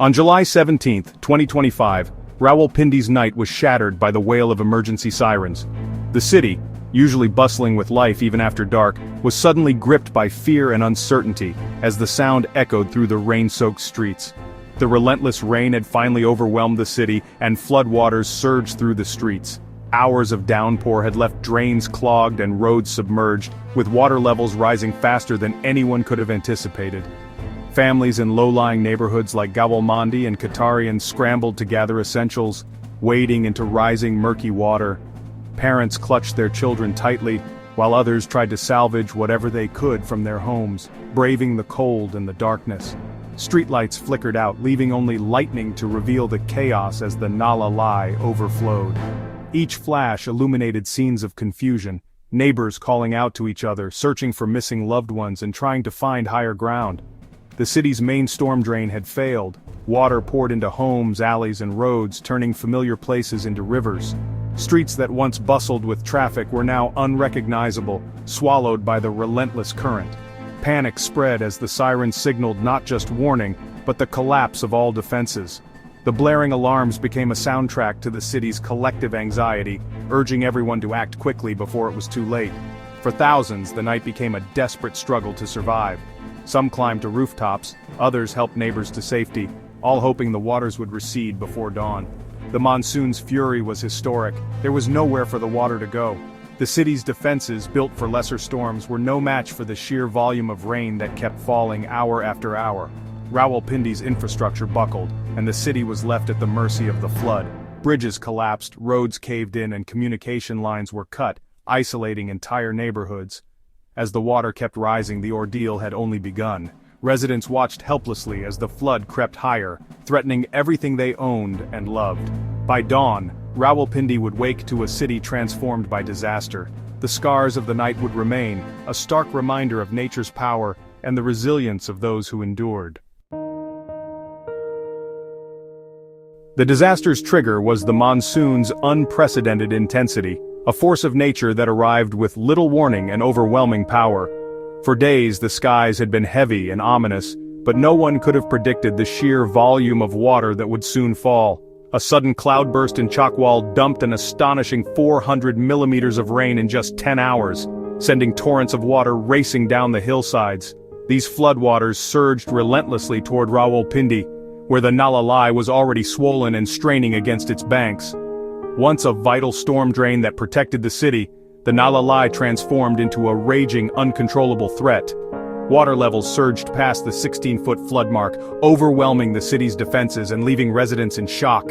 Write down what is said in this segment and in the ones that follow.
On July 17, 2025, Rawalpindi's night was shattered by the wail of emergency sirens. The city, usually bustling with life even after dark, was suddenly gripped by fear and uncertainty as the sound echoed through the rain-soaked streets. The relentless rain had finally overwhelmed the city, and floodwaters surged through the streets. Hours of downpour had left drains clogged and roads submerged, with water levels rising faster than anyone could have anticipated. Families in low-lying neighborhoods like Gawalmandi and Katarian scrambled to gather essentials, wading into rising murky water. Parents clutched their children tightly, while others tried to salvage whatever they could from their homes, braving the cold and the darkness. Streetlights flickered out, leaving only lightning to reveal the chaos as the Nala Lai overflowed. Each flash illuminated scenes of confusion, neighbors calling out to each other, searching for missing loved ones and trying to find higher ground. The city's main storm drain had failed. Water poured into homes, alleys, and roads, turning familiar places into rivers. Streets that once bustled with traffic were now unrecognizable, swallowed by the relentless current. Panic spread as the sirens signaled not just warning, but the collapse of all defenses. The blaring alarms became a soundtrack to the city's collective anxiety, urging everyone to act quickly before it was too late. For thousands, the night became a desperate struggle to survive. Some climbed to rooftops, others helped neighbors to safety, all hoping the waters would recede before dawn. The monsoon's fury was historic. There was nowhere for the water to go. The city's defenses, built for lesser storms, were no match for the sheer volume of rain that kept falling hour after hour. Rawalpindi's infrastructure buckled, and the city was left at the mercy of the flood. Bridges collapsed, roads caved in, and communication lines were cut, isolating entire neighborhoods. As the water kept rising, the ordeal had only begun. Residents watched helplessly as the flood crept higher, threatening everything they owned and loved. By dawn, Rawalpindi would wake to a city transformed by disaster. The scars of the night would remain, a stark reminder of nature's power and the resilience of those who endured. The disaster's trigger was the monsoon's unprecedented intensity, a force of nature that arrived with little warning and overwhelming power. For days the skies had been heavy and ominous, but no one could have predicted the sheer volume of water that would soon fall. A sudden cloudburst in Chakwal dumped an astonishing 400 millimeters of rain in just 10 hours, sending torrents of water racing down the hillsides. These floodwaters surged relentlessly toward Rawalpindi, where the Nala Lai was already swollen and straining against its banks. Once a vital storm drain that protected the city, the Nala Lai transformed into a raging, uncontrollable threat. Water levels surged past the 16-foot flood mark, overwhelming the city's defenses and leaving residents in shock.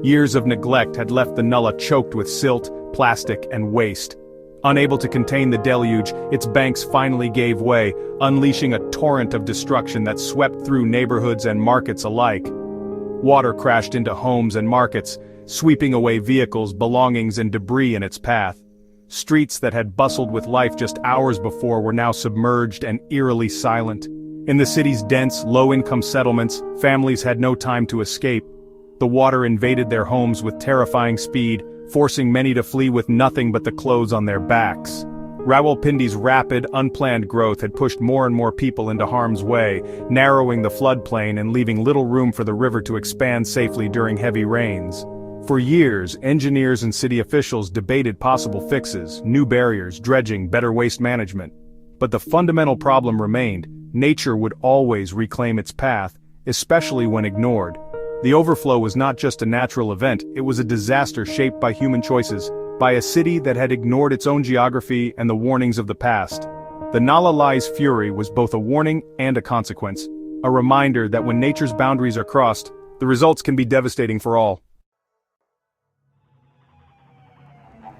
Years of neglect had left the Nala choked with silt, plastic, and waste. Unable to contain the deluge, its banks finally gave way, unleashing a torrent of destruction that swept through neighborhoods and markets alike. Water crashed into homes and markets, sweeping away vehicles, belongings, and debris in its path. Streets that had bustled with life just hours before were now submerged and eerily silent. In the city's dense, low-income settlements, families had no time to escape. The water invaded their homes with terrifying speed, forcing many to flee with nothing but the clothes on their backs. Rawalpindi's rapid, unplanned growth had pushed more and more people into harm's way, narrowing the floodplain and leaving little room for the river to expand safely during heavy rains. For years, engineers and city officials debated possible fixes, new barriers, dredging, better waste management. But the fundamental problem remained: nature would always reclaim its path, especially when ignored. The overflow was not just a natural event, it was a disaster shaped by human choices, by a city that had ignored its own geography and the warnings of the past. The Nala Lai's fury was both a warning and a consequence, a reminder that when nature's boundaries are crossed, the results can be devastating for all.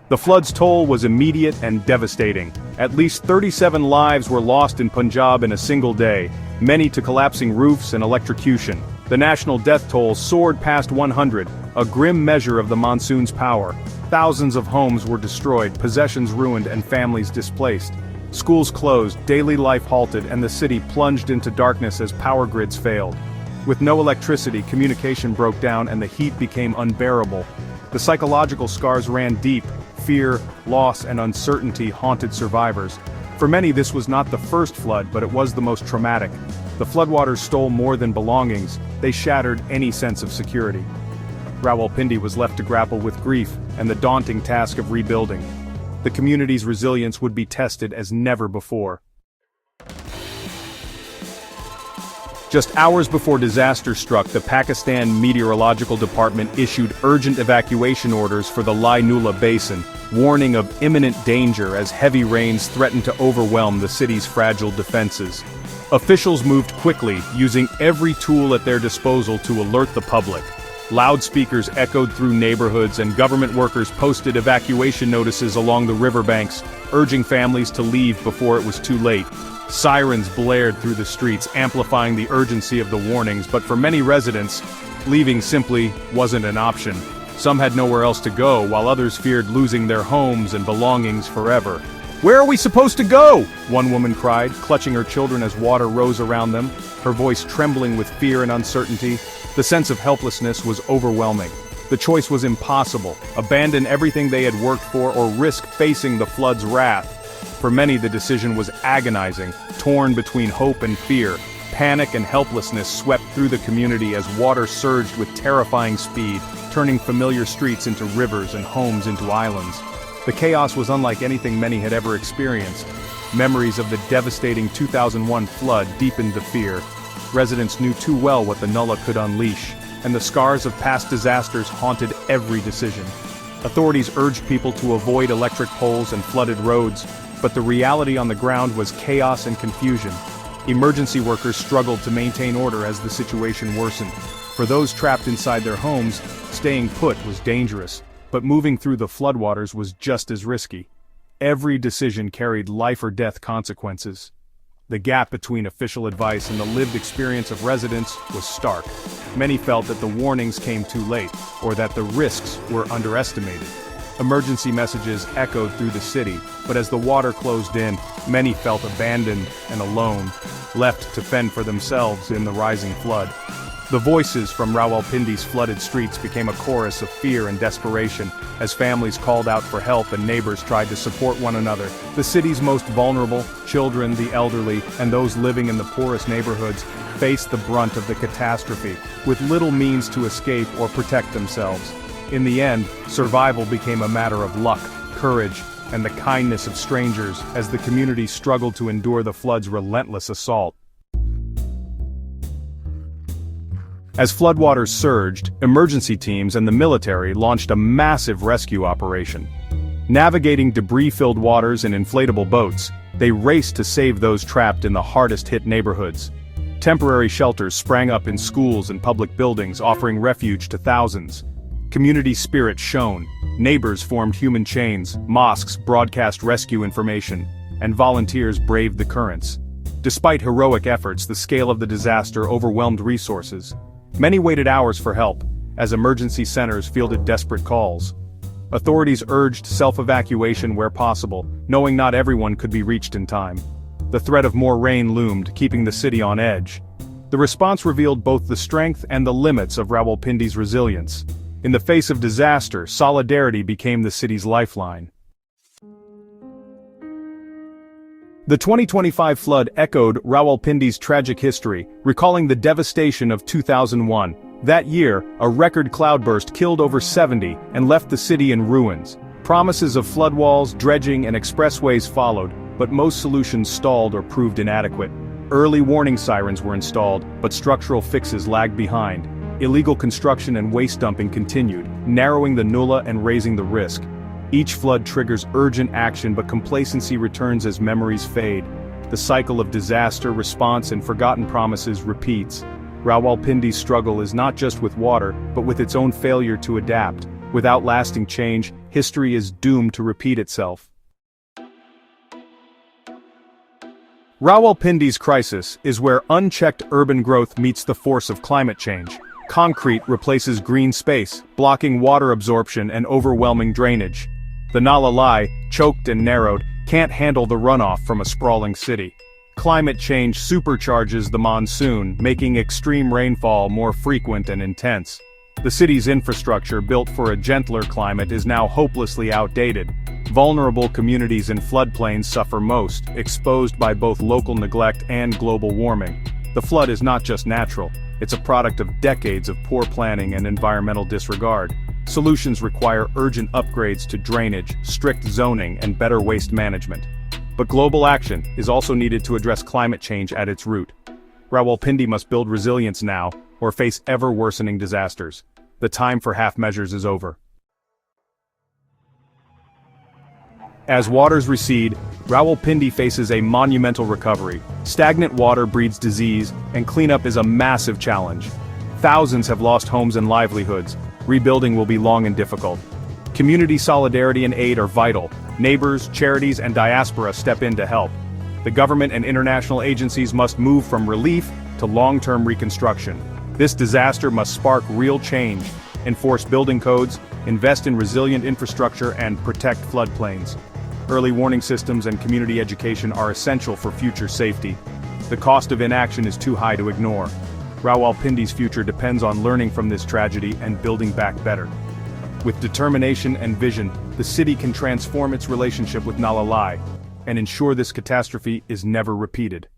The flood's toll was immediate and devastating. At least 37 lives were lost in Punjab in a single day, many to collapsing roofs and electrocution. The national death toll soared past 100, a grim measure of the monsoon's power. Thousands of homes were destroyed, possessions ruined, and families displaced. Schools closed, daily life halted, and the city plunged into darkness as power grids failed. With no electricity, communication broke down and the heat became unbearable. The psychological scars ran deep. Fear, loss, and uncertainty haunted survivors. For many, this was not the first flood, but it was the most traumatic. The floodwaters stole more than belongings, they shattered any sense of security. Rawalpindi was left to grapple with grief and the daunting task of rebuilding. The community's resilience would be tested as never before. Just hours before disaster struck, the Pakistan Meteorological Department issued urgent evacuation orders for the Lai Nula Basin, warning of imminent danger as heavy rains threatened to overwhelm the city's fragile defenses. Officials moved quickly, using every tool at their disposal to alert the public. Loudspeakers echoed through neighborhoods and government workers posted evacuation notices along the riverbanks, urging families to leave before it was too late. Sirens blared through the streets, amplifying the urgency of the warnings, but for many residents, leaving simply wasn't an option. Some had nowhere else to go, while others feared losing their homes and belongings forever. "Where are we supposed to go?" one woman cried, clutching her children as water rose around them, her voice trembling with fear and uncertainty. The sense of helplessness was overwhelming. The choice was impossible: abandon everything they had worked for or risk facing the flood's wrath. For many, the decision was agonizing, torn between hope and fear. Panic and helplessness swept through the community as water surged with terrifying speed, turning familiar streets into rivers and homes into islands. The chaos was unlike anything many had ever experienced. Memories of the devastating 2001 flood deepened the fear. Residents knew too well what the Nala could unleash, and the scars of past disasters haunted every decision. Authorities urged people to avoid electric poles and flooded roads, but the reality on the ground was chaos and confusion. Emergency workers struggled to maintain order as the situation worsened. For those trapped inside their homes, staying put was dangerous, but moving through the floodwaters was just as risky. Every decision carried life or death consequences. The gap between official advice and the lived experience of residents was stark. Many felt that the warnings came too late, or that the risks were underestimated. Emergency messages echoed through the city, but as the water closed in, many felt abandoned and alone, left to fend for themselves in the rising flood. The voices from Rawalpindi's flooded streets became a chorus of fear and desperation, as families called out for help and neighbors tried to support one another. The city's most vulnerable, children, the elderly, and those living in the poorest neighborhoods, faced the brunt of the catastrophe, with little means to escape or protect themselves. In the end, survival became a matter of luck, courage, and the kindness of strangers as the community struggled to endure the flood's relentless assault. As floodwaters surged, emergency teams and the military launched a massive rescue operation. Navigating debris-filled waters in inflatable boats, they raced to save those trapped in the hardest-hit neighborhoods. Temporary shelters sprang up in schools and public buildings, offering refuge to thousands. Community spirit shone, neighbors formed human chains, mosques broadcast rescue information, and volunteers braved the currents. Despite heroic efforts, the scale of the disaster overwhelmed resources. Many waited hours for help, as emergency centers fielded desperate calls. Authorities urged self-evacuation where possible, knowing not everyone could be reached in time. The threat of more rain loomed, keeping the city on edge. The response revealed both the strength and the limits of Rawalpindi's resilience. In the face of disaster, solidarity became the city's lifeline. The 2025 flood echoed Rawalpindi's tragic history, recalling the devastation of 2001. That year, a record cloudburst killed over 70 and left the city in ruins. Promises of flood walls, dredging, and expressways followed, but most solutions stalled or proved inadequate. Early warning sirens were installed, but structural fixes lagged behind. Illegal construction and waste dumping continued, narrowing the Nula and raising the risk. Each flood triggers urgent action, but complacency returns as memories fade. The cycle of disaster, response, and forgotten promises repeats. Rawalpindi's struggle is not just with water, but with its own failure to adapt. Without lasting change, history is doomed to repeat itself. Rawalpindi's crisis is where unchecked urban growth meets the force of climate change. Concrete replaces green space, blocking water absorption and overwhelming drainage. The Nala Lai, choked and narrowed, can't handle the runoff from a sprawling city. Climate change supercharges the monsoon, making extreme rainfall more frequent and intense. The city's infrastructure, built for a gentler climate, is now hopelessly outdated. Vulnerable communities in floodplains suffer most, exposed by both local neglect and global warming. The flood is not just natural, it's a product of decades of poor planning and environmental disregard. Solutions require urgent upgrades to drainage, strict zoning, and better waste management. But global action is also needed to address climate change at its root. Rawalpindi must build resilience now, or face ever-worsening disasters. The time for half measures is over. As waters recede, Rawalpindi faces a monumental recovery. Stagnant water breeds disease, and cleanup is a massive challenge. Thousands have lost homes and livelihoods. Rebuilding will be long and difficult. Community solidarity and aid are vital. Neighbors, charities, and diaspora step in to help. The government and international agencies must move from relief to long-term reconstruction. This disaster must spark real change, enforce building codes, invest in resilient infrastructure, and protect floodplains. Early warning systems and community education are essential for future safety. The cost of inaction is too high to ignore. Rawalpindi's future depends on learning from this tragedy and building back better. With determination and vision, the city can transform its relationship with Nala Lai and ensure this catastrophe is never repeated.